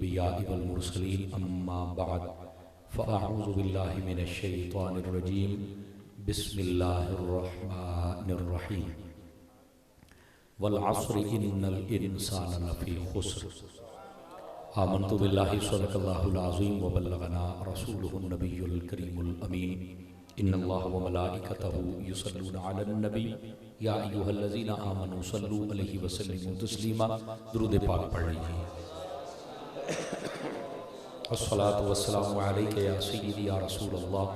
الأنبياء والمرسلين أما بعد فأعوذ بالله من الشيطان الرجيم بسم الله الرحمن الرحيم والعصر إن الإنسان لفي خسر آمنت بالله صدق الله العظيم وبلغنا رسوله النبي الكريم الأمين إن الله وملائكته يصلون على النبي يا أيها الذين آمنوا صلوا عليه وسلموا تسليما درود پاک پڑھ لیجیے الصلاة والسلام عليك يا سيدي يا رسول الله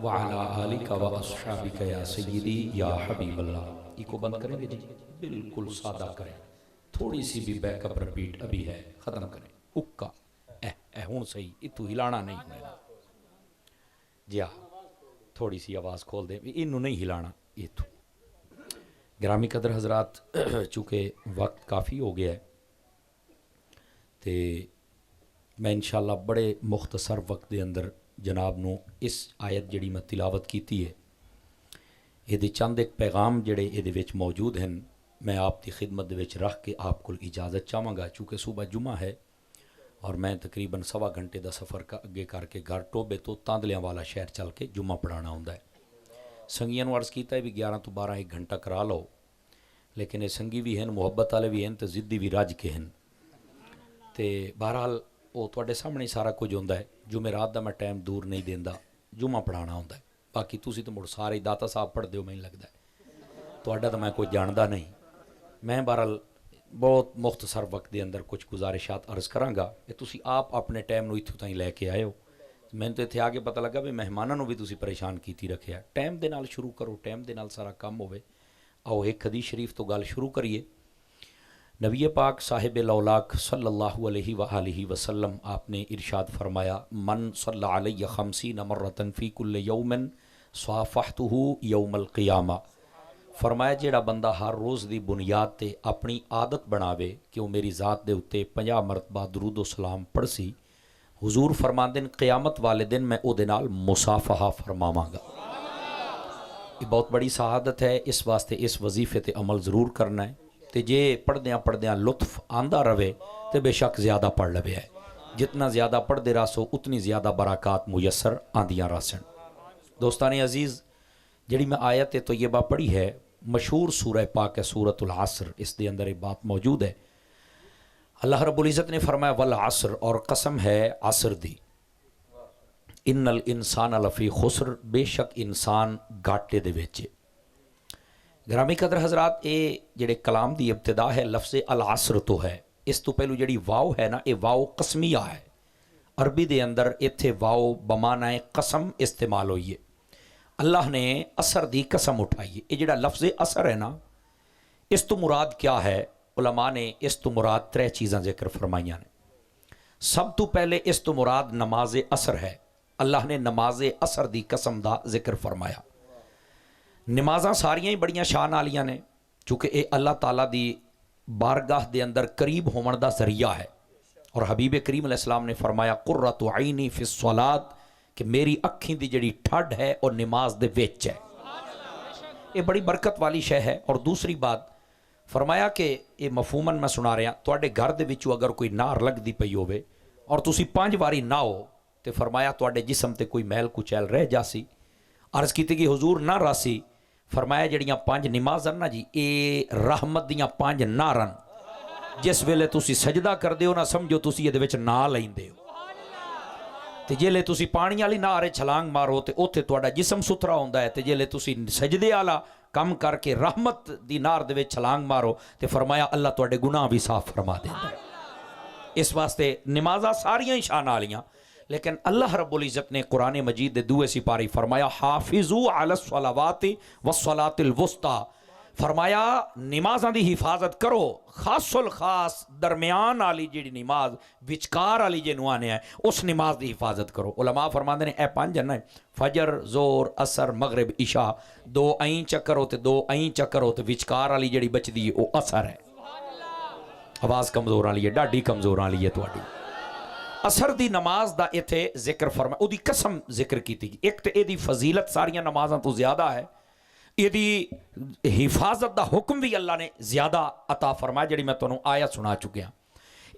وعلى آلك وأصحابك يا سيدي يا حبيب الله ایک بند کریں گے جی بالکل سادہ کریں تھوڑی سی بھی بیک اپ رپیٹ ابھی ہے ختم کریں اکا ہون صحیح اتو ہلانا نہیں ہونا جی ہاں تھوڑی سی آواز کھول دیں انہوں نہیں ہلانا یہ تو گرامی قدر حضرات چونکہ وقت کافی ہو گیا ہے تے میں انشاءاللہ بڑے مختصر وقت دے اندر جناب نو اس آیت جڑی میں تلاوت کیتی ہے یہ چند ایک پیغام جڑے یہ موجود ہیں میں آپ کی خدمت دے وچ رکھ کے آپ کو اجازت چاہوں گا چونکہ صبح جمعہ ہے اور میں تقریباً 1.25 گھنٹے دا سفر اگے کر کے گھر ٹوبے تو تاندلیاں والا شہر چل کے جمعہ پڑھانا ہوندا ہے سنگیاں نو عرض کیتا ہے بھی 11 تو 12 ایک گھنٹہ کرا لو لیکن یہ سنگی بھی ہیں محبت والے بھی ہیں تو ضدی بھی رج کے ہیں تے بہرحال وہ تواڈے سامنے سارا کچھ ہوندا ہے جمعرات دا میں ٹائم دور نہیں دیندا جمعہ پڑھانا ہوندا ہے باقی تسی تو مڑ سارے داتا صاحب پڑھ دیو میں لگدا ہے تواڈا تو میں کوئی جاندا نہیں میں بہرحال بہت مختصر وقت دے اندر کچھ گزارشات عرض کراں گا کہ تسی آپ اپنے ٹائم نو اتھوں تائیں لے کے آئے ہو میں تو اتنے آگے پتہ لگا بھی مہمانوں نو بھی تسی پریشان کیتی رکھیا ٹائم دے نال شروع کرو ٹائم دے نال سارا کام ہوئے آؤ ایک حدیث شریف تو گل شروع کریے نبی پاک صاحب لولاک صلی اللہ علیہ وآلہ وسلم آپ نے ارشاد فرمایا من صلی علیہ 50 مرتن فی کل یوم صافحتہ یوم القیامہ فرمایا جیڑا بندہ ہر روز دی بنیاد تے اپنی عادت بناوے کہ وہ میری ذات دے اتے 50 مرتبہ درود و سلام پڑھ سی حضور فرماندن قیامت والے دن میں او دے نال مصافحہ فرماواں گا یہ بہت بڑی سعادت ہے اس واسطے اس وظیفے تے عمل ضرور کرنا ہے تے جے پڑھدیاں لطف آندہ رہے تے بے شک زیادہ پڑھ لوے ہے جتنا زیادہ پڑھ دے راسو اتنی زیادہ برکات میسر آندیاں راسن دوستان عزیز جڑی میں آیت طیبہ پڑھی ہے مشہور سورہ پاک ہے سورۃ العصر اس دے اندر ایک بات موجود ہے اللہ رب العزت نے فرمایا والعصر اور قسم ہے عصر دی ان الانسان لفی خسر بے شک انسان گھاٹے دے وچ گرامی قدر حضرات اے جڑے کلام دی ابتدا ہے لفظ العصر تو ہے اس تو پہلو جڑی واو ہے نا اے واو قسمیہ ہے عربی دے اندر ایتھے واو بمانائے قسم استعمال ہوئی ہے اللہ نے اثر دی قسم اٹھائی ہے یہ جڑا لفظ اثر ہے نا اس تو مراد کیا ہے علماء نے اس تو مراد 3 چیزاں ذکر فرمائیاں نے سب تو پہلے اس تو مراد نماز اثر ہے اللہ نے نماز اثر دی قسم دا ذکر فرمایا نمازاں ساریاں ہی بڑیاں شان والیاں نے چونکہ اے اللہ تعالیٰ دی بارگاہ دے اندر قریب ہومن دا ذریعہ ہے اور حبیب کریم علیہ السلام نے فرمایا قرۃ عینی فی الصلاۃ کہ میری اکھیں دی جڑی ٹھڈ ہے اور نماز دے وچ ہے یہ بڑی برکت والی شے ہے اور دوسری بات فرمایا کہ یہ مفہوماً میں سنا رہا تواڈے گھر دے وچوں اگر کوئی نار لگ دی پئی ہوے اور تسی 5 واری نہ ہو تے فرمایا تواڈے جسم تے کوئی میل کچیل رہ جاسی عرض کیتی کہ حضور نہ راسی فرمایا جڑیاں 5 نمازاں نا جی اے رحمت دیاں 5 نارن جس ویلے تسی سجدہ کر دیو نہ سمجھو تسی یہ دے وچ نا لیندے ہو تے جیلے تسی پانی والی نارے چھلانگ مارو تے اوتھے تواڈا جسم ستھرا ہوندا ہے تے جیلے تسی سجدے والا کم کر کے رحمت دی نار دے وچ چھلانگ مارو تے فرمایا اللہ تواڈے گناہ بھی صاف فرما دیندا ہے اس واسطے نمازاں ساریاں ہی شان والیاں لیکن اللہ رب العزت نے قرآن مجید دے 2 سپاری فرمایا حافظوا علی الصلوات والصلاۃ الوسطی فرمایا نمازاں دی حفاظت کرو خاص الخاص درمیان والی جڑی نماز وچکار والی جنوں آنے ہے اس نماز دی حفاظت کرو علماء فرماندے نے اے 5 ہیں فجر زور اثر مغرب عشاء 2 این چکر ہوتے 2 این چکر ہوتے وچکار والی جڑی بچدی ہے وہ اثر ہے آواز کمزور والی ہے ڈاڈی کمزور والی ہے تواڈی اثر دی نماز دا ایتھے ذکر فرمایا او دی قسم ذکر کیتی ایک تے اے دی فضیلت ساریاں نمازاں تو زیادہ ہے یہ دی حفاظت دا حکم بھی اللہ نے زیادہ عطا فرمایا جڑی میں تانوں آیت سنا چکیا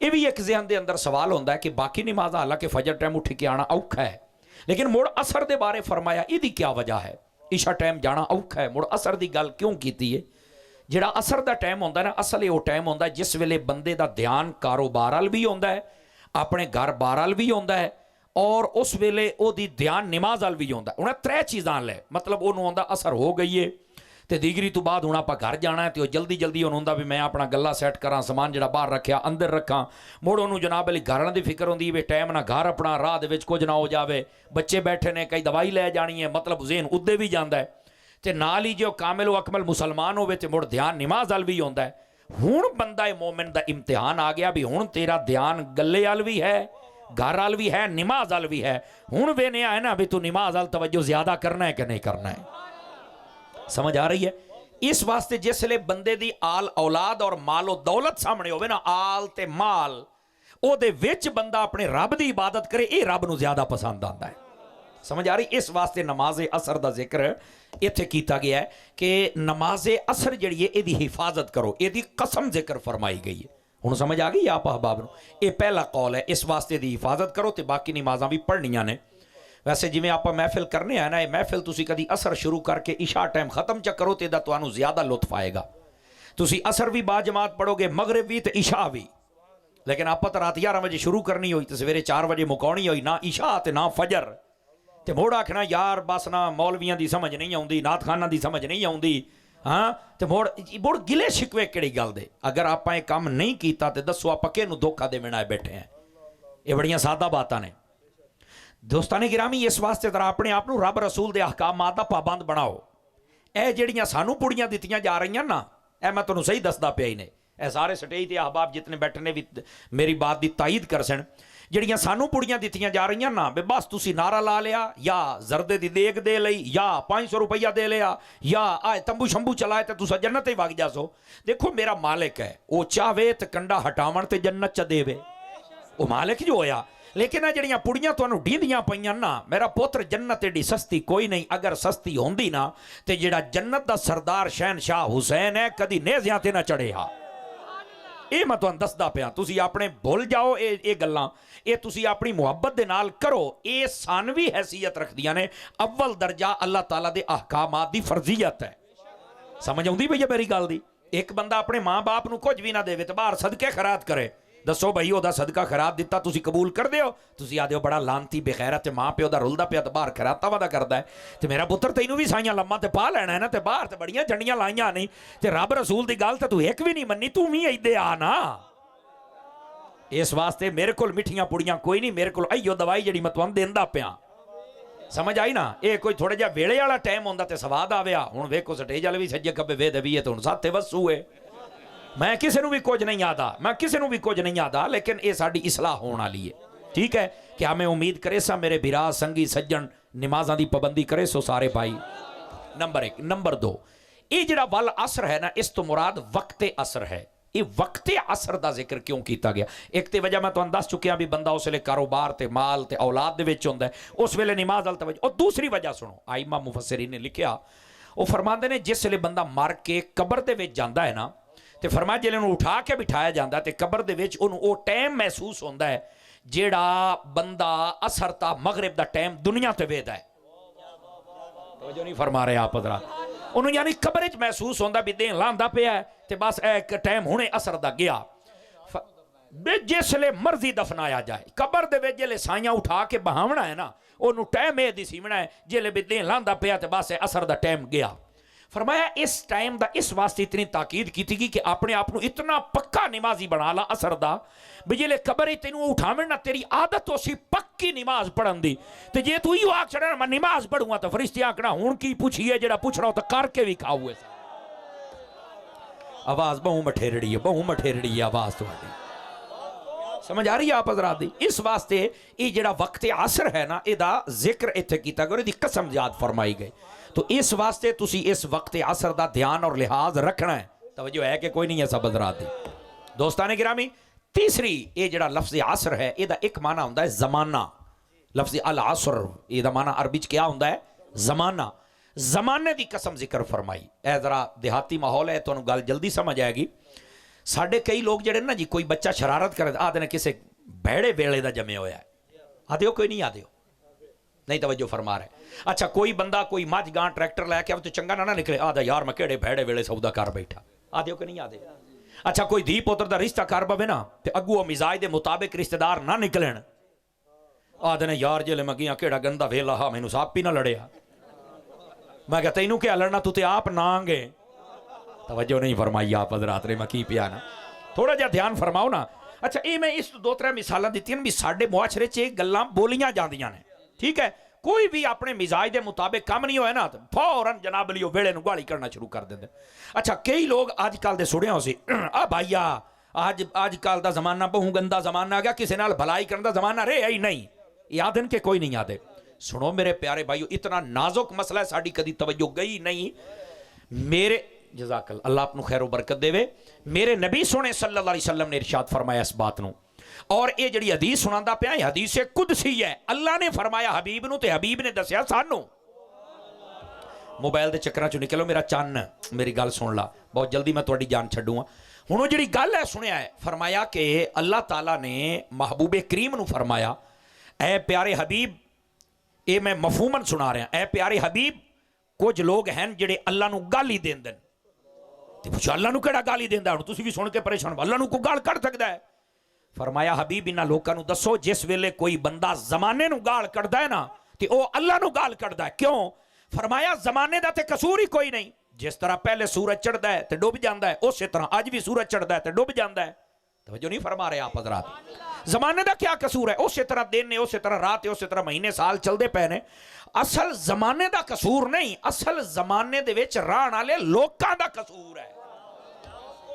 یہ بھی ایک ذہن دے اندر سوال ہوتا ہے کہ باقی نماز حالانکہ فجر ٹائم اٹھ کے آنا اوکھا ہے، لیکن مڑ اثر دے بارے فرمایا یہ کیا وجہ ہے؟ عشاء ٹائم جانا اوکھا ہے، مڑ اثر دی گل کیوں کیتی ہے؟ جڑا اثر دا ٹائم ہوتا ہے نا، اصل یہ وہ ٹائم ہوتا ہے جس ویلے بندے دا دھیان کاروبار وال بھی ہوتا ہے، اپنے گھر بار وال بھی ہوتا ہے، اور اس ویلے او دی دھیان نماز وال بھی ہوتا ہے۔ انہیں 3 چیزاں لے مطلب انہوں ہوتا اثر ہو گئی ہے تے دیگری تو بعد ہوں آپ گھر جانا ہے، تو جلدی جلدی انہوں ہوتا بھی میں اپنا گلا سیٹ کراں، سامان جڑا باہر رکھیا اندر رکھاں، مڑ انہوں جناب علی گھر دی فکر ہوندی ہے ٹائم نہ گھر اپنا راہ دے وچ کچھ نہ ہو جاوے، بچے بیٹھے نے کئی دوائی لے جانی ہے، مطلب ذہن ادے بھی جاندا ہے تے نال ہی جو کامل و اکمل مسلمان ہوئے تے مڑ دھیان نماز وال بھی ہوندا ہے۔ ہن بندہ مومن دا امتحان آ گیا بھی ہن تیرا دھیان گلے وال بھی ہے، گھر وال بھی ہے، نماز وال بھی ہے، ہن وینیا ہے نا بھی تو نماز وال توجہ زیادہ کرنا ہے کہ نہیں کرنا ہے؟ سمجھ آ رہی ہے؟ اس واسطے جس لئے بندے دی آل اولاد اور مال و دولت سامنے ہوئے نا، آل تے مال او دے وچ بندہ اپنے رب دی عبادت کرے، اے رب نو زیادہ پسند آندا ہے۔ سمجھ آ رہی؟ اس واسطے نماز اثر دا ذکر اتھے کیتا گیا ہے کہ نماز اثر جڑی ہے ایدی حفاظت کرو، ایدی قسم ذکر فرمائی گئی ہے۔ ہن سمجھ آ گئی آپ احباب نو؟ اے پہلا قول ہے، اس واسطے دی حفاظت کرو تے باقی نمازاں بھی پڑھنیاں نے۔ ویسے جی میں آپ محفل کرنے ہیں نا، یہ محفل تسی کدی اثر شروع کر کے عشاء ٹائم ختم چا کرو تے دا توانو زیادہ لطف آئے گا۔ تسی اثر بھی با جماعت پڑھو گے، مغرب بھی تے عشاء بھی، لیکن آپ تو رات 11 بجے شروع کرنی ہوئی تے سویرے 4 بجے مکاؤنی ہوئی، نہ عشاء تے نہ فجر، تے موڑ آکھنا یار بس نہ مولویاں دی سمجھ نہیں آؤندی، نات خانہ دی سمجھ نہیں آؤندی، ہاں تے موڑ گلے شکوے کیڑی گل دے؟ اگر آپ یہ کام نہیں کیتا تے دسو آپ کے نو دھوکا دے بنا بیٹھے ہیں؟ یہ بڑیاں سادہ باتاں نے۔ دوستان گرامی، اس واسطے ذرا اپنے آپ نو رب رسول دے احکامات دا پابند بناؤ۔ اے جڑیاں سانو پڑیاں دتیاں جا رہی ہیں نا، اے میں تانوں صحیح دسدا پیا ہی نے، اے سارے سٹیج تے احباب جتنے بیٹھے نے بھی میری بات دی تائید کر سن، جڑیاں سانو پڑیاں دتیاں جا رہی ہیں نا، بے بس تسی نعرہ لا لیا، یا زردے دی دیگ دے لئی، یا 500 روپیہ دے لیا، یا آئے تمبو شمبو چلائے تے تسا جنت ہی وگ جاسو۔ دیکھو میرا مالک ہے، وہ چاہے تے کنڈا ہٹاون تے جنت چا دے وے، وہ مالک جو ہویا۔ لیکن جڑیاں پڑیاں تانوں ڈیندیاں پئیاں نا، میرا پوتر جنت ایڈی سستی کوئی نہیں، اگر سستی ہوندی نا تے جڑا جنت دا سردار شہنشاہ حسین ہے کدی نیزیاں تے نہ چڑھے ہا۔ اے میں تانوں دسدا پیا، تسی اپنے بھول جاؤ اے گلاں، اے تسی اپنی محبت دے نال کرو، اے ثانوی حیثیت رکھدیاں نے، اول درجہ اللہ تعالیٰ دے احکامات دی فرضیت ہے۔ سمجھ آؤندی بھئی میری گل دی؟ ایک بندہ اپنے ماں باپ نو کچھ بھی نہ دے تے باہر صدقے خیرات کرے، دسو بھائی او دا صدقہ خیرات دیتا تسی قبول کر دیو؟ تسی آدھے ہو بڑا لانتی بے غیرت ماں پیو دا رلدا پیا تے باہر خیراتا وعدہ کردا ہے، تے میرا پتر تینوں بھی سائیاں لماں تے پا لینا ہے نا، تے باہر تے بڑیاں جھنڈیاں لائیاں نہیں، تے رب رسول دی گل تے تو ایک بھی نہیں مننی، تو بھی ایدے آ نا۔ اس واسطے میرے کول مٹھیاں پڑیاں کوئی نہیں، میرے کول ایو دوائی جڑی میں تانوں دیندا پیاں۔ سمجھ آئی نا؟ اے کوئی تھوڑا جا ویلے والا ٹائم ہوندا تے سواد آویا، ہن ویکھو سٹیج والے بھی سجے کبے وے دبی ہے تے ہن ساتھے وسو ہے۔ میں کسی نو بھی کچھ نہیں آدا، میں کسی نو بھی کچھ نہیں آدا، لیکن اے ساڈی اصلاح ہون والی ہے، ٹھیک ہے؟ کیا میں امید کرے سا میرے بھرا سنگی سجن نمازاں دی پابندی کرے سو سارے بھائی؟ نمبر 1۔ نمبر 2، یہ جڑا ول عصر ہے نا، اس تو مراد وقت عصر ہے۔ یہ وقت عصر دا ذکر کیوں کیتا گیا؟ ایک تے وجہ میں تو دس چکیا بھی بندہ اس لئے کاروبار تے مال تے اولاد دے وچ ہوندا ہے، اس ویلے نماز ال توجہ۔ اور دوسری وجہ سنو، ائمہ مفسرین نے لکھیا، وہ فرماندے نے جس لئے بندہ مر کے قبر دے وچ جاندا ہے نا، تے فرمایا جلے انہوں اٹھا کے بٹھایا جاندہ تے قبر دے وچ انہوں او ٹائم محسوس ہوندہ ہے جیڑا بندہ اثر تا مغرب دا ٹائم دنیا تے ویدہ ہے۔ توجہ نہیں فرما رہے آپ حضرات؟ انہوں یعنی قبر وچ محسوس ہوندہ بھی دین لاندہ پہ ہے تے بس ایک ٹائم ہونے اثر دا گیا، جس لے مرضی دفنایا جائے۔ قبر دے وچ جلے سائیاں اٹھا کے بہاونا ہے نا، انہوں ٹائم اے دی سیونا ہے جلے بھی دین لاندہ پہ ہے تے بس اثر دا ٹائم گیا۔ فرمایا اس ٹائم دا اس واسطے اتنی تاکید کی تھی کہ اپنے آپ نو اتنا پکا نمازی بنا لا اثر دا، بجلے قبر تینوں اٹھاویں نا تیری عادت ہو سی پکی نماز پڑھن دی، تے جے تو ہی آکھ چھڑے نا میں نماز پڑھوں گا تو فرشتے آکھنا ہون کی پوچھئے جڑا پوچھنا ہو تو کر کے بھی کھاؤ ہوئے سا۔ آواز بہوں مٹھیرڑی ہے آواز تو آدھی، سمجھ آ رہی ہے آپ حضرات دی؟ اس واسطے یہ جڑا وقت عصر ہے نا، ادا ذکر اتھے کیتا گیا، دی قسم یاد فرمائی گئی، تو اس واسطے تسی اس وقت عصر دا دھیان اور لحاظ رکھنا ہے۔ توجہ ہے کہ کوئی نہیں ہے سب حضرات دی؟ دوستان گرامی، تیسری یہ جڑا لفظ عصر ہے، یہ دا ایک معنی ہوندہ ہے زمانہ۔ لفظ العصر یہ دا معنی عربی کیا ہوندہ ہے؟ زمانہ۔ زمانے دی قسم ذکر فرمائی۔ اے ذرا دیہاتی ماحول ہے تو انہوں گل جلدی سمجھ آئے گی۔ ਸਾਡੇ ਕਈ ਲੋਕ ਜਿਹੜੇ ਨਾ ਜੀ, ਕੋਈ ਬੱਚਾ ਸ਼ਰਾਰਤ ਕਰੇ ਆਦੇ ਨੇ ਕਿਸੇ ਬਹਿੜੇ ਵੇਲੇ ਦਾ ਜੰਮਿਆ ਹੋਇਆ ਹੈ, ਆਦੇ ਹੋ ਕੋਈ ਨਹੀਂ ਆਦੇ ਹੋ, ਨਹੀਂ ਤਵੱਜੋ ਫਰਮਾ ਰਹੇ। ਅੱਛਾ ਕੋਈ ਬੰਦਾ ਕੋਈ ਮੱਝ ਗਾਂ ਟਰੈਕਟਰ ਲੈ ਕੇ ਆਵੇ ਤੇ ਚੰਗਾ ਨਾ ਨਿਕਲੇ, ਆਦਾ ਯਾਰ ਮੈਂ ਕਿਹੜੇ ਬਹਿੜੇ ਵੇਲੇ ਸੌਦਾ ਕਰ ਬੈਠਾ, ਆਦੇ ਹੋ ਕਿ ਨਹੀਂ ਆਦੇ। ਅੱਛਾ ਕੋਈ ਧੀ ਪੁੱਤਰ ਦਾ ਰਿਸ਼ਤਾ ਕਰ ਪਵੇ ਨਾ ਤੇ ਅੱਗੂ ਮਿਜ਼ਾਜ ਦੇ ਮੁਤਾਬਿਕ ਰਿਸ਼ਤੇਦਾਰ ਨਾ ਨਿਕਲਣ, ਆਦੇ ਨੇ ਯਾਰ ਜੇ ਮੈਂ ਗਿਆ ਕਿਹੜਾ ਗੰਦਾ ਵੇਲਾ ਹਾ, ਮੈਨੂੰ ਸੱਪ ਹੀ ਨਾ ਲੜਿਆ। ਮੈਂ ਕਿਹਾ ਤੈਨੂੰ ਕਿਆ ਲੜਨਾ, ਤੂੰ ਤੇ ਆਪ ਨਾਂਗੇ। توجہ نہیں فرمائی آپ حضرات نے، میں کی پیا نا تھوڑا جہا دھیان فرماؤ نا۔ اچھا یہ میں اس دو ترے مثالاں دیتی ہیں بھی ساڈے معاشرے چ گلاں بولیاں جاندیاں نے، ٹھیک ہے، کوئی بھی اپنے مزاج دے مطابق کام نہیں ہوئے نا تو فوراً جناب لیو ویڑے نو گالی کرنا شروع کر دیندے۔ اچھا کئی لوگ آج کل دے سڑیاں ہو سی بھائیا آج کل دا زمانہ بہوں گندا زمانہ آ گیا، کسی نال بھلائی کرن دا زمانہ رہے ہی نہیں، یاد ان کے کوئی نہیں یادے۔ سنو میرے پیارے بھائیو، اتنا نازک مسئلہ ہے، ساڑی کدی توجہ گئی نہیں۔ میرے جزاک اللہ اپنو خیر و برکت دے وے، میرے نبی سونے صلی اللہ علیہ وسلم نے ارشاد فرمایا اس بات نو، اور یہ جڑی حدیث سناندا پیا یہ حدیث قدسی ہے، اللہ نے فرمایا حبیب نو تے حبیب نے دسیا سانو۔ موبائل دے چکراں چوں نکلو میرا چن، میری گل سن لا، بہت جلدی میں تہاڈی جان چھڈوں۔ ہن وہ جڑی گل ہے سنیا ہے، فرمایا کہ اللہ تعالیٰ نے محبوب کریم نو فرمایا اے پیارے حبیب، اے میں مفہوماً سنا رہا اے پیارے حبیب، کچھ لوگ ہیں جڑے اللہ نو گالی دین دن، تے پوچھو اللہ نو کیڑا گالی دیندا، ہن تسی بھی سن کے پریشان، اللہ نو کو گال کر سکدا ہے؟ فرمایا حبیب انہاں لوکاں نو دسو جس ویلے کوئی بندہ زمانے نو گال کردا ہے نا تے او اللہ نو گال کردا ہے، کیوں؟ فرمایا زمانے دا تے قصور ہی کوئی نہیں، جس طرح پہلے سورج چڑھدا ہے تے ڈوب جاندا ہے اسی طرح اج بھی سورج چڑھدا ہے تے ڈوب جاندا ہے۔ توجہ نہیں فرما رہے آپ حضرات؟ زمانے دا کیا قصور ہے؟ اسی طرح دن نے، اسی طرح رات ہے، اسی طرح مہینے سال چلدے پے نے، اصل زمانے دا قصور نہیں، اصل زمانے دے وچ رہن والے لوکاں دا قصور ہے۔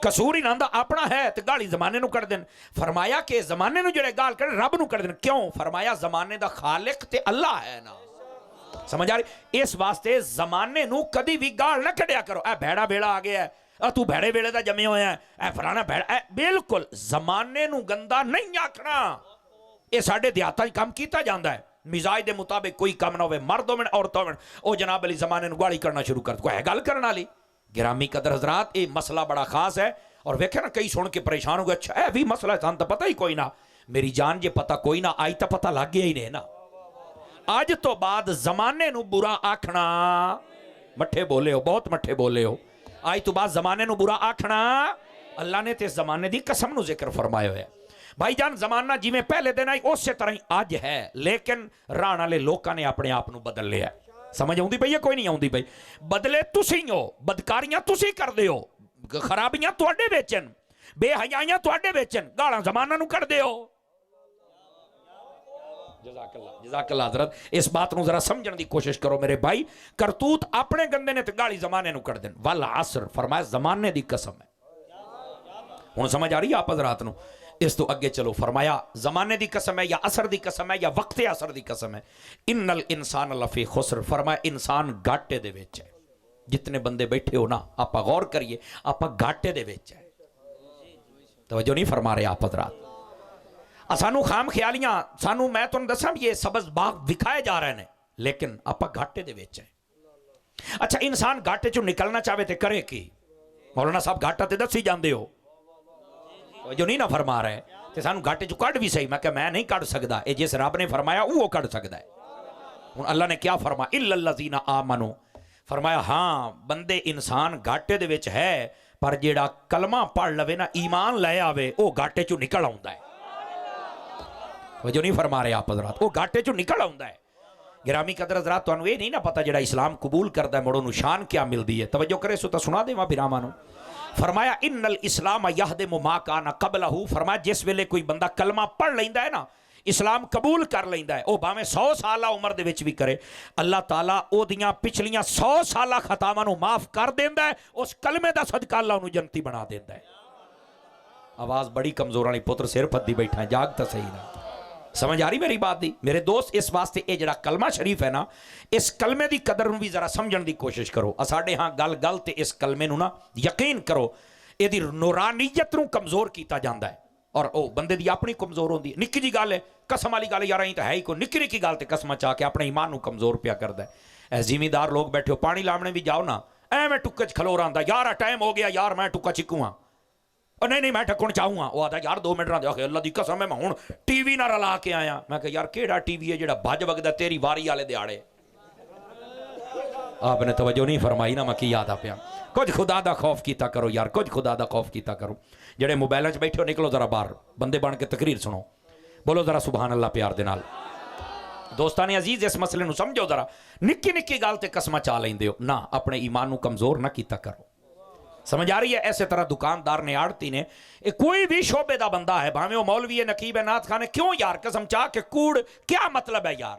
قصور ہی نہ اپنا ہے تے گالی زمانے نو کر دین۔ فرمایا کہ زمانے نو جڑے گال کرن رب نو کر دین، کیوں؟ فرمایا زمانے دا خالق تے اللہ ہے نا، سمجھ آ رہی؟ اس واسطے زمانے نو کدی بھی گال نہ کڈیا کرو، اے بھیڑا بھیڑا آ گیا ہے، تو بھیڑے ویلے دا جمے ہوئے ہیں، اے فلانا بھیڑا، بالکل زمانے نو گندا نہیں آکھنا۔ یہ ساڈے دیہاتاں کام کیتا جاندا ہے، مزاج دے مطابق کوئی کام نہ ہوئے، مرد ہوئے عورت ہوئے، او جناب علی زمانے نو گالی کرنا شروع کر دو، ہے گل کرنا والی۔ گرامی قدر حضرات یہ مسئلہ بڑا خاص ہے، اور ویکھے نا کئی سن کے پریشان ہو گئے، اچھا اے بھی مسئلہ ہے، سان تو پتہ ہی کوئی نہ۔ میری جان جے پتہ کوئی نہ آئی تو پتہ لگ گیا ہی نہیں نا۔ آج تو بعد زمانے نو برا آکھنا، مٹھے بولے ہو، بہت مٹھے بولے ہو، آج تو بعد زمانے نو برا آکھنا، اللہ نے تے زمانے دی قسم نو ذکر فرمائے ہوئے۔ بھائی جان زمانہ جی میں پہلے دن آئی اسی طرح ہی آج ہے، لیکن رہن والے لوکاں نے اپنے آپ نو بدل لیا ہے۔ سمجھ آؤندی پئی ہے کوئی نہیں آؤندی پئی؟ بدلے تسی ہو، بدکاریاں تسی کر دے ہو، خرابیاں تواڈے وچن، بے حیائیاں تواڈے وچن، گالاں زمانہ نو کر دے ہو۔ جزاک اللہ حضرت، اس بات نو ذرا سمجھن دی کوشش کرو میرے بھائی، کرتوت اپنے گندے نے تے گالی زمانے نو کر دین۔ والعصر فرمایا زمانے دی قسم ہے۔ ہن سمجھ آ رہی ہے آپ حضرات نو؟ اس تو اگے چلو، فرمایا زمانے دی قسم ہے یا عصر دی قسم ہے یا وقت عصر دی قسم ہے۔ ان الانسان لفی خسر، فرمایا انسان گھاٹے دے وچ ہے۔ جتنے بندے بیٹھے ہو نا آپ غور کریے، آپ گھاٹے دے وچ ہے۔ توجہ نہیں فرما رہے آپ حضرات؟ سانو خام خیالیاں، سانو میں تمہیں دساں یہ سبز باغ دکھائے جا رہے ہیں، لیکن آپ گھاٹے دے وچ ہے۔ اچھا انسان گھاٹے چوں نکلنا چاہے تے کرے کی؟ مولانا صاحب گھاٹا تے دسی جاندے ہو، جو نہیں نہ فرما رہے تے سانو گھاٹے چوں کڈ بھی صحیح، میں کہ میں نہیں کڈ سکدا، اے جس رب نے فرمایا وہ کڈ سکدا ہے۔ ہن اللہ نے کیا فرمایا؟ الا الذین آمنوا، فرمایا ہاں بندے انسان گھاٹے دے وچ ہے، پر جیڑا کلمہ پڑھ لوے نا، ایمان لے آوے، او گھاٹے چوں نکل آوندا ہے۔ جو نہیں فرما رہے آپ حضرات، وہ گھاٹے چوں نکل آوندا ہے۔ گرامی قدر حضرات تانوں یہ نہیں نہ پتا جڑا اسلام قبول کردا ہے مڑوں نو شان کیا ملدی ہے؟ توجہ کرے سو تا سنا دیواں بھراواں نو۔ فرمایا ان الاسلام یہدم ما کان قبلہ، فرمایا جس ویلے کوئی بندہ کلمہ پڑھ لیندا ہے نا، اسلام قبول کر لیندا ہے، او بھاویں 100 سالہ عمر دے وچ بھی کرے، اللہ تعالیٰ او دیاں پچھلیاں 100 سالہ خطاواں نو معاف کر دیندا ہے، اس کلمے دا صدقہ اللہ انہوں جنتی بنا دیندا ہے۔ آواز بڑی کمزور والی پتر سر پھدی بیٹھا ہے، جاگ تا صحیح نہ۔ سمجھ آ رہی میری بات دی میرے دوست؟ اس واسطے اے جڑا کلمہ شریف ہے نا، اس کلمے دی قدر نو بھی ذرا سمجھن دی کوشش کرو۔ اساڈے ہاں گل گل تے اس کلمے نو نا یقین کرو، اے دی نورانیت نو کمزور کیتا جاندا ہے، اور او بندے دی اپنی کمزور ہوندی ہے۔ نکی جی گل ہے، قسم والی گل ہے، یار این تے ہے ہی کوئی، نکی نکی گل تے قسم چا کے اپنے ایمان نو کمزور پیا کردا ہے۔ اے زمیندار لوگ بیٹھے ہو، پانی لامنے بھی جاؤ نا، ایویں ٹکے چ کھلو رہندا، یار ٹائم ہو گیا، یار میں ٹکا چکوں ہاں، نہیں میں ٹکن چاہوں گا. وہ آتا یار 2 منٹ رہا دے. اللہ دی قسم ہے میں ہوں ٹی وی نہ رلا کے آیا. میں کہ یار کیڑا ٹی وی ہے جڑا بھج وگدا تیری واری والے دیاڑے. آپ نے توجہ نہیں فرمائی نا میں کی یاد آ پیا. کچھ خدا دا خوف کیتا کرو یار, کچھ خدا دا خوف کیتا کرو. جڑے موبائل بیٹھے ہو نکلو ذرا باہر, بندے بن کے تقریر سنو, بولو ذرا سبحان اللہ پیار دے نال. دوستان عزیز اس مسئلے نو سمجھو ذرا. نکی نکی گل تے قسمہ چا لیندے ہو نہ, اپنے ایمان نو کمزور نہ کیتا کرو. سمجھ آ رہی ہے؟ ایسے طرح دکاندار نے, آڑتی نے, کوئی بھی شعبے دا بندہ ہے, بھاویں وہ مولوی ہے, نقیب ہے, نعت خان ہے, کیوں یار قسم چاہ کے کوڑ کیا مطلب ہے یار؟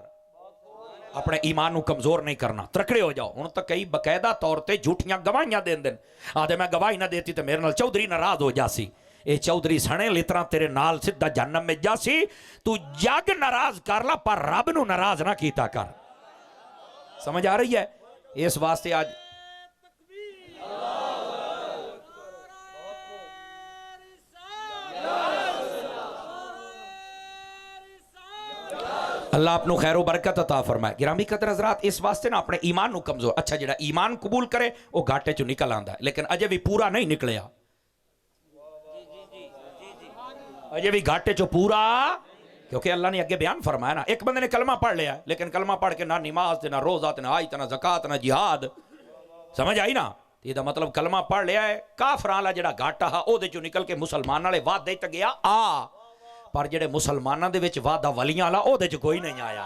اپنے ایمان نو کمزور نہیں کرنا, ترکڑے ہو جاؤ. ہن تک کئی باقاعدہ طور تے جھوٹیاں گواہیاں دین دن, آدھے میں گواہی نہ دیتی تے میرے نال چودھری ناراض ہو جاسی. اے چودھری سنے لترا تیرے نال سدھا جہنم میں جاسی. تو جگ ناراض کر لا پر رب نو ناراض نہ کیتا کر. سمجھ آ رہی ہے؟ اس واسطے آج اللہ اپنو خیر و برکت عطا فرمائے. گرامی قدر حضرات, اس واسطے نا اپنے ایمان نو کمزور. اچھا جڑا ایمان قبول کرے وہ گھاٹے چو نکل آندا ہے, لیکن اجے بھی پورا نہیں نکلیا. اجے بھی گھاٹے چو پورا, کیونکہ اللہ نے اگے بیان فرمایا نا, ایک بندے نے کلمہ پڑھ لیا لیکن کلمہ پڑھ کے نہ نماز تے, نہ روزہ تے, نہ حج تے, نہ زکات, نہ جہاد. سمجھ آئی نا؟ یہ دا مطلب کلمہ پڑھ لیا ہے, کافراں والا جڑا گھاٹا ہا او دے چو نکل کے مسلمان والے وعدے تے گیا آ, پر جڑے مسلماناں دے وچ وعدہ ولیاں والا او دے چ کوئی نہیں آیا.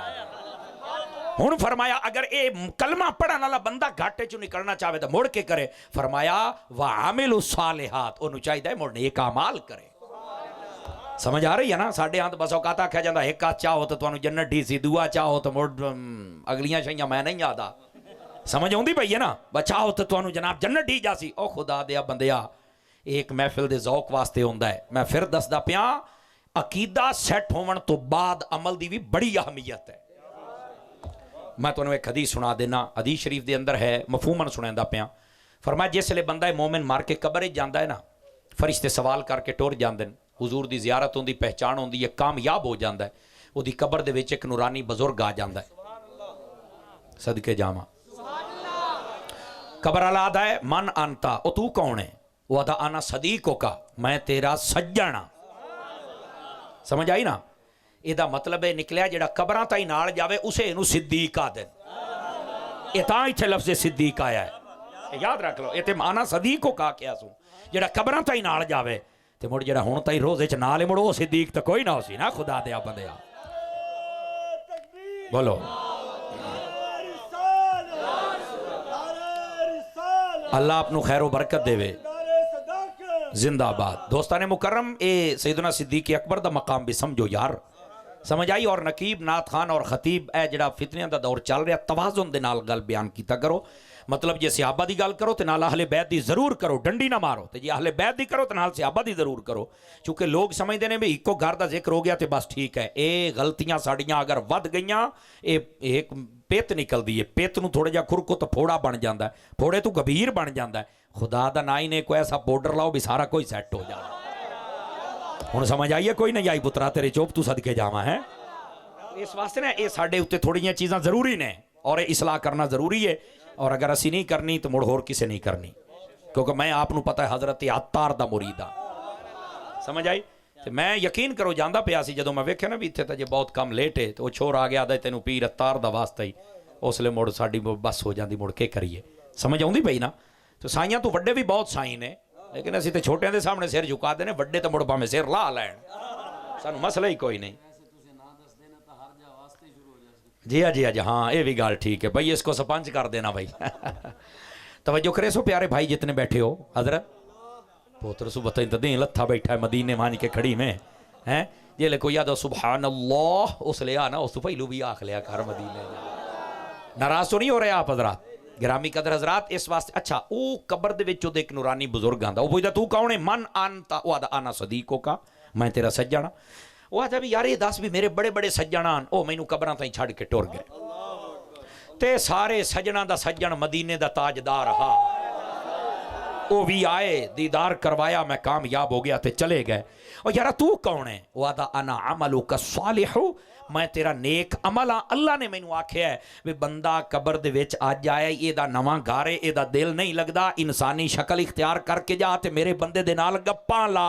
ہن فرمایا اگر اے کلمہ پڑھن والا بندہ گھاٹے چوں نکلنا چاہے تو مڑ کے کرے. فرمایا وعملوا الصالحات, اونوں چاہیے مڑ نیک اعمال کرے. سمجھ آ رہی ہے نا؟ ساڈے ہاں بس اوقات آکھیا جاندا ایک ہاتھ چاہو تو تانوں جنت ڈی سی, دعا چاہو تو مڑ اگلیاں شیاں میں نہیں آدا. سمجھ آوندی پئی ہے نا؟ بچاؤ تو تانوں جناب جنت ڈی جاسی. او خدا دیا بندیا, ایک محفل دے ذوق واسطے ہوندا ہے. میں پھر دسدا پیاں, عقیدہ سیٹ ہون تو بعد عمل دی بھی بڑی اہمیت ہے. میں تانوں ایک حدیث سنا دینا, حدیث شریف دے اندر ہے, مفہوماً سنیندا پیاں. فرمایا جس لے بندہ مومن مار کے قبر وچ جاندا ہے نا, فرشتے سوال کر کے ٹر جاندے نے, حضور دی زیارت ہوندی, پہچان ہوندی ہے, کامیاب ہو جاندا ہے. او دی قبر دے وچ ایک نورانی بزرگ آ جاندا ہے. صدقے جاواں. قبر والا آدا ہے من انتا, او تو کون ہے؟ وہ آدا انا صدیقو کا, میں تیرا سجن ہاں. سمجھ آئی نا؟ یہ دا مطلب ہے نکلیا جڑا قبراں تائی نال جاوے اسے انو صدیق آ دین. یہ تاں ایتھے لفظ صدیق آیا ہے, یاد رکھ لو. یہ انا صدیقو کا کیا سو, جڑا قبراں تائی نال جاوے تے مڑ جڑا ہن تائی روزے چ نال مڑ او صدیق تے کوئی نہ ہوسی نا. خدا دیا بندیا بولو اللہ اپنو خیر و برکت دے وے. زندہ آباد. دوستان مکرم, اے سیدنا صدیق اکبر دا مقام بھی سمجھو یار. سمجھ آئی؟ اور نقیب, نعت خان اور خطیب, اے جڑا فتنیاں دا دور چل رہا, توازن دے نال گل بیان کیتا کرو. مطلب جے صحابہ دی گل کرو تے نال اہل بیت دی ضرور کرو, ڈنڈی نہ مارو. تے جے اہل بیت دی کرو تے نال صحابہ دی ضرور کرو. چونکہ لوگ سمجھدے نے بھی ایکو گھر دا ذکر ہو گیا تے بس ٹھیک ہے. اے غلطیاں ساڈیاں اگر ود گئیاں, اے ایک پیت نکل دی ہے, پیت نو تھوڑا جا کھرکو تو پھوڑا بن جاندا ہے, پھوڑے تو گبھیر بن جاندا ہے. خدا دا نائی نے کوئی ایسا پاؤڈر لاؤ بھی سارا کوئی سیٹ ہو جانا. ہن سمجھ آئیے کوئی نہیں آئی پترا تیرے چوپ تو صدقے جاواں ہے. اس واسطے نا اے ساڈے اوتے تھوڑیاں چیزاں ضروری نے, اور اصلاح کرنا ضروری ہے. اور اگر اسی نہیں کرنی تو مڑ ہور کسے نہیں کرنی, کیونکہ میں آپ نو پتہ ہے حضرت عطار دا مرید ہاں. سمجھ آئی؟ تے میں یقین کرو جاندا پیا سی جدوں میں ویکھیا نا بھی اتنے تے بہت کم لیٹ ہے, تو وہ چھوڑ آ گیا آدھا تینوں پیر عطار دا واسطہ ہی, اس لیے مڑ ساڈی بس ہو جاندی, مڑ کے کریے. سمجھ آوندی پئی نا؟ تو سائیاں تو وڈے بھی بہت سائی نے, لیکن اسی تے چھوٹیاں دے سامنے سر جھکا دینے, وڈے تے مڑ بھاویں سر لا لین, سانوں مسئلہ ہی کوئی نہیں. جی ہاں جی ہاں جی ہاں, یہ بھی گال ٹھیک ہے بھائی, اس کو سپنچ کر دینا بھائی. توجہ کرے سو پیارے بھائی جتنے بیٹھے ہو. حضرت پوتر سو بتائیں تو دیں لتھا بیٹھا ہے مدینے مان کے کھڑی میں ہیں, یہ لے کوئی یاد سبحان اللہ اس لے آنا, اس تو پہلو بھی آخ لیا کر مدینے. ناراض تو نہیں ہو رہے آپ حضرات؟ گرامی قدر حضرات اس واسطے اچھا او قبر دے وچوں دے ایک نورانی بزرگ آندا, او پوچھدا تو کون ہے؟ من انتا, او آدا انا صدیقو کا, میں تیرا سجن ہاں. وہ آتا بھی یار یہ دس بھی میرے بڑے بڑے سجنان او مینوں قبراں تائیں چھڑ کے ٹر گئے, تے سارے سجناں دا سجن مدینے دا تاجدار ہا. وہ بھی آئے دیدار کروایا میں کامیاب ہو گیا تے چلے گئے اور یارا تو کون ہے وہ آدھا انا عملک الصالح میں تیرا نیک عمل ہاں اللہ نے مینوں آکھیا ہے بھی بندہ قبر دے وچ آ جائے یہ دا نواں گھر ہے یہ دا دل نہیں لگدا انسانی شکل اختیار کر کے جا تے میرے بندے دے نال گپاں لا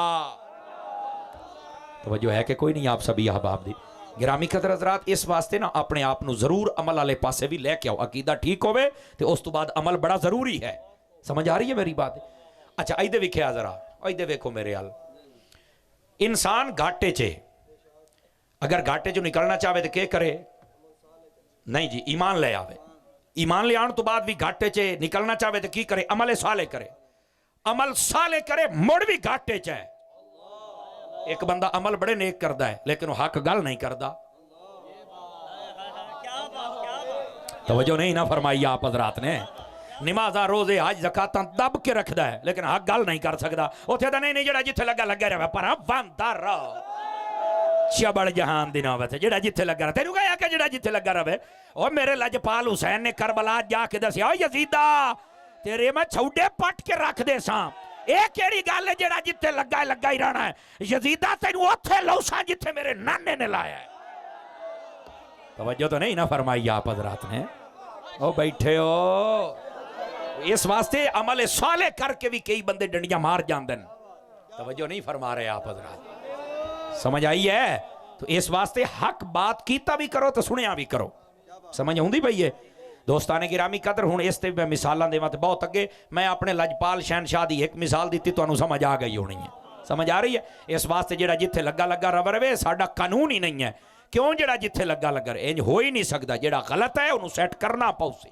توجہ ہے کہ کوئی نہیں آپ سبھی احباب دی گرامی قدر حضرات اس واسطے نا اپنے آپ نو ضرور عمل والے پاسے بھی لے کے آؤ عقیدہ ٹھیک ہوئے تے اس تو بعد عمل بڑا ضروری ہے سمجھ آ رہی ہے میری بات اچھا ایدے وکھیا ذرا ایدے ویکھو میرے حال انسان گھاٹے چے اگر گھاٹے جو نکلنا چاہے تو کیا کرے نہیں جی ایمان لے آوے ایمان لے آن تو بعد بھی گھاٹے چے نکلنا چاہے تو کی کرے عمل صالح کرے عمل صالح کرے مڑ بھی گھاٹے چے ایک بندہ عمل بڑے نیک کردا ہے لیکن وہ حق گل نہیں کردا توجہ نہیں نہ فرمائی آپ حضرات نے نمازاں روزے حج زکاتاں دب کے رکھدا ہے لیکن حق گل نہیں کر سکدا اوتھے تے نہیں جڑا جتھے لگا رہے پر بندہ رہو چبڑ جہان دی نوبت ہے جڑا جتھے لگا رہے تینوں کہیا کہ جڑا جتھے لگا رہے او میرے لجپال حسین نے کربلا جا کے دسیا او یزیدا تیرے میں چھوڑے پٹ کے رکھ دے ساں اے کیڑی گل ہے جڑا جتھے لگا ہی رہنا ہے یزیدا تینوں اوتھے لوساں جتھے میرے نانے نے لایا ہے توجہ تو نہیں نہ فرمائی آپ حضرات نے او بیٹھے ہو اس واسطے عمل صالح کر کے بھی کئی بندے ڈنڈیاں مار جاندے توجہ نہیں فرما رہے آپ حضرات سمجھ آئی ہے تو اس واسطے حق بات کیتا بھی کرو تو سنیا بھی کرو سمجھ ہوندی بھئی ہے دوستان گرامی قدر ہوں اس تے میں مثالاں دیواں تے بہت اگے میں اپنے لجپال شہنشاہ دی ایک مثال دیتی تو انہوں سمجھ آ گئی ہونی ہے سمجھ آ رہی ہے اس واسطے جڑا جتھے لگا رہے ساڈا قانون ہی نہیں ہے کیوں جڑا جتھے لگا رہے انج ہو ہی نہیں سکدا جڑا غلط ہے انہوں سیٹ کرنا پاؤ سی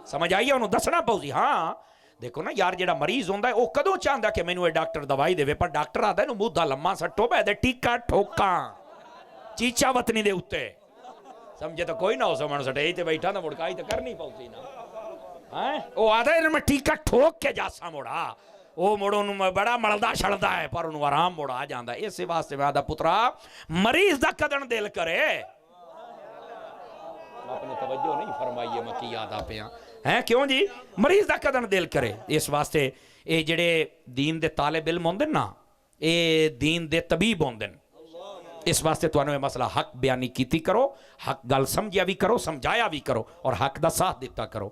سمجھ آئیے انہوں دسنا پاؤ سی ہاں دیکھو نا یار جڑا مریض ہوندا ہے وہ کدوں چاہندا کہ مینوں اے ڈاکٹر دوائی دے پر ڈاکٹر آندا ہے مودا لمما سٹو پے دے ٹیکا ٹھوکاں چیچا وطنی دے اوتے سمجھے تو کوئی نہ ہو سمجھ سٹے تے بیٹھا نا مڑکائی تے کرنی پاؤ سی نا ہیں او آندا ہے میں ٹیکا ٹھوک کے جاسا موڑا او موڑوں نوں بڑا ملدا چھڑدا ہے پر انہوں آرام موڑا آ جاندا ہے اسی واسطے میں آدا پترا مریض دا کدن دل کرے اپنے توجہ نہیں فرمائیے میں کی یاد آ پیاں ہیں کیوں جی مریض دا قدر دل کرے اس واسطے اے جڑے دین دے طالب علم ہوندے نا اے دین دے طبیب ہوندے اس واسطے تو انہوں مسئلہ حق بیانی کیتی کرو حق گل سمجھیا بھی کرو سمجھایا بھی کرو اور حق دا ساتھ دیتا کرو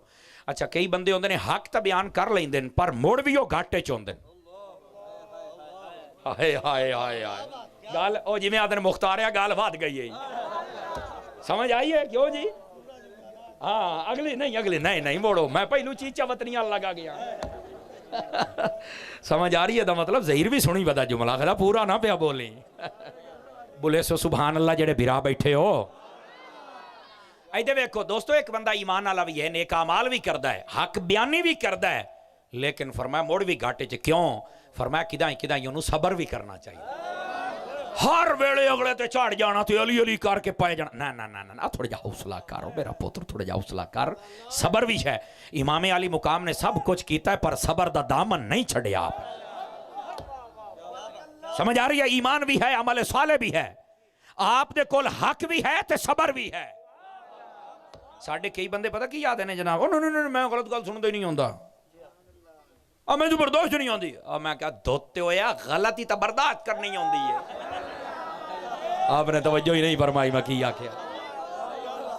اچھا کئی بندے ہوندے نے حق تا بیان کر لیندے پر موڑ بھی وہ گھاٹے چوندے ہائے ہائے ہائے ہائے گال او جی میں آدھے مختاریا گال واد گئی ہے سمجھ آئی ہے کیوں جی ہاں اگلی نہیں موڑو میں پہلو چیچا وطنیاں لگا گیا سمجھ آ رہی ہے دا مطلب ظہیر بھی سنی بدا جملہ خلا پورا نہ پیا بولیں بولے سو سبحان اللہ جڑے بھرا بیٹھے ہو ایدے ویکھو دوستو ایک بندہ ایمان والا بھی ہے نیک اعمال بھی کردا ہے حق بیانی بھی کردا ہے لیکن فرمایا موڑ بھی گھاٹے چ کیوں فرمایا کداں انہوں صبر بھی کرنا چاہیے ہر ویلے اگلے تے چاڑ جانا تے علی علی کر کے پائے جانا نا تھوڑا جا حوصلہ کرو میرا پوتر تھوڑا جا حوصلہ کر صبر بھی ہے امام علی مقام نے سب کچھ کیتا ہے پر صبر دا دامن نہیں چھڑے آپ سمجھ آ رہی ہے ایمان بھی ہے عمل صالح بھی ہے آپ دے کول حق بھی ہے تے صبر بھی ہے ساڑھے کئی بندے پتہ کی یاد ہے جناب میں غلط گل سن دے نہیں ہوندا میں تو برداشت نہیں ہوندی میں کہا دھوتے ہویا غلطی تا برداشت کرنی ہوندی ہے آپ نے توجہ ہی نہیں فرمائی میں کی آکھیا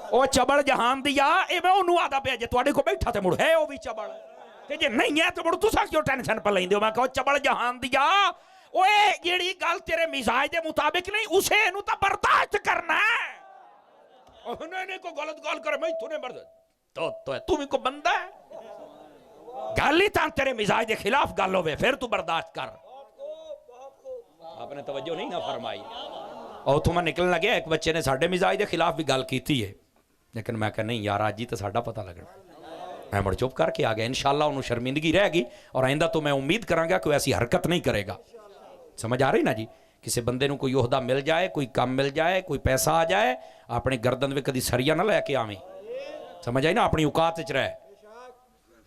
او چبڑ جہان دیا اے میں انہوں آدھا پہ جے توڑے کو بیٹھا تے مڑ ہے او بھی چبڑ کہ جے نہیں ہے تو مڑ تو سا کیوں ٹینشن پر لیں دے میں کہا چبڑ جہان دیا اوے جیڑی گال تیرے مزاج دے مطابق نہیں اسے انہوں تا برداشت کرنا ہے نہیں کو غلط گال کرے میں تو نے برداشت تو ہے تمہیں کو بندہ ہے گالی تاں تیرے مزاج دے خلاف گال ہوئے پھر تو برداشت کر آپ نے توجہ نہیں نہ فرمائی اور تمہیں نکلنے لگے ایک بچے نے ساڑھے مزاج دے خلاف بھی گال کیتی ہے لیکن میں کہا نہیں یار آج جی تو ساڑھا پتہ لگنا میں مڑ چپ کر کے آگیا انشاءاللہ انہوں شرمندگی رہ گی اور آئندہ تو میں امید کروں گا کوئی ایسی حرکت نہیں کرے گا سمجھ آ رہی نا جی کسی بندے نو کوئی عہدہ مل جائے کوئی کم مل جائے کوئی پیسہ آ جائے اپنے گردن میں کدی سریا نہ لے کے آویں سمجھ آئی نا اپنی اوقات وچ رہے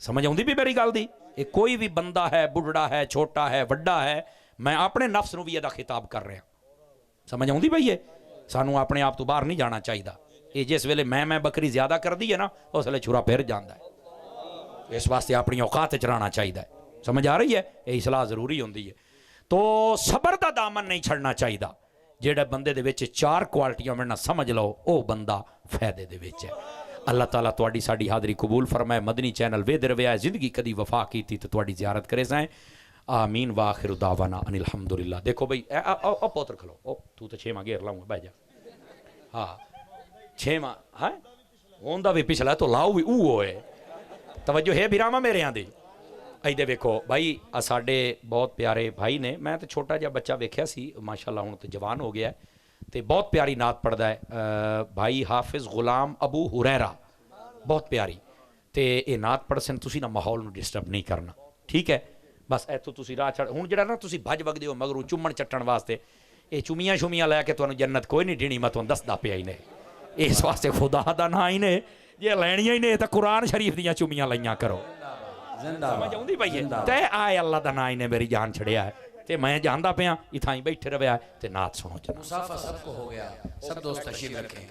سمجھ آؤندی بھی میری گل دی کوئی بھی بندہ ہے بڑھڑا ہے چھوٹا ہے وڈا ہے میں اپنے نفس نو بھی یہ خطاب کر رہا سمجھ آؤندی بھئی ہے سانو اپنے آپ تو باہر نہیں جانا چاہیے یہ جس ویلے میں بکری زیادہ کر دی ہے نا اس ویلے چھرا پھر جاندا ہے اس واسطے اپنی اوقات وچ رہنا چاہیے سمجھ آ رہی ہے؟ یہ اصلاح ضروری ہوندی ہے. تو صبر دا دامن نہیں چھڑنا چاہیے. جیڑا بندے دے وچ 4 کوالٹیاں میں نہ سمجھ لو او بندہ فائدے دے وچ ہے. اللہ تعالیٰ تواڈی ساڈی حاضری قبول فرمائے. مدنی چینل ویدھ رویا زندگی کدی وفا کیتی تو تواڈی زیارت کرے سائیں. آمین وآخر دعوانا ان الحمدللہ. دیکھو بھئی او پوتر کھلو. او تو تے 6واں گھیر لاؤں گا بہ جا. ہاں 6واں ہاں ہوندا بھی پچھلا تو لاؤ بھی او ہے. توجہ ہے بیراما میرے ہاں دی. ایدے ویکھو بھائی ساڈے بہت پیارے بھائی نے. میں تو چھوٹا جہا بچہ ویکھیا سی ماشاءاللہ ہن تے جوان ہو گیا ہے تے بہت پیاری نعت پڑھدا ہے. بھائی حافظ غلام ابو ہریرہ بہت پیاری. تے اے نعت پڑھ سن تسی نہ ماحول نو ڈسٹرب نہیں کرنا ٹھیک ہے. بس ایتھوں تسی راہ چڑھ ہن جڑا نا تسی بھج وگدے ہو مگروں چومن چٹن واسطے اے چومیاں شومیاں لے کے تانوں جنت کوئی نہیں ڈھینی. میں تانوں دسدا پیا ہی نے اس واسطے خدا دا نا ہی نے جے لینیاں ہی نے تے قرآن شریف دیاں چومیاں لائیاں کرو. سمجھ آؤندی پئی ہے تے آئے اللہ دا نا ہی نے میری جان چھڑیا ہے تے میں جاندا پیا اتھاں ہی بیٹھے رہیا تے نعت سنو. مسافہ سب کو ہو گیا. سب دوست تشریف رکھیں.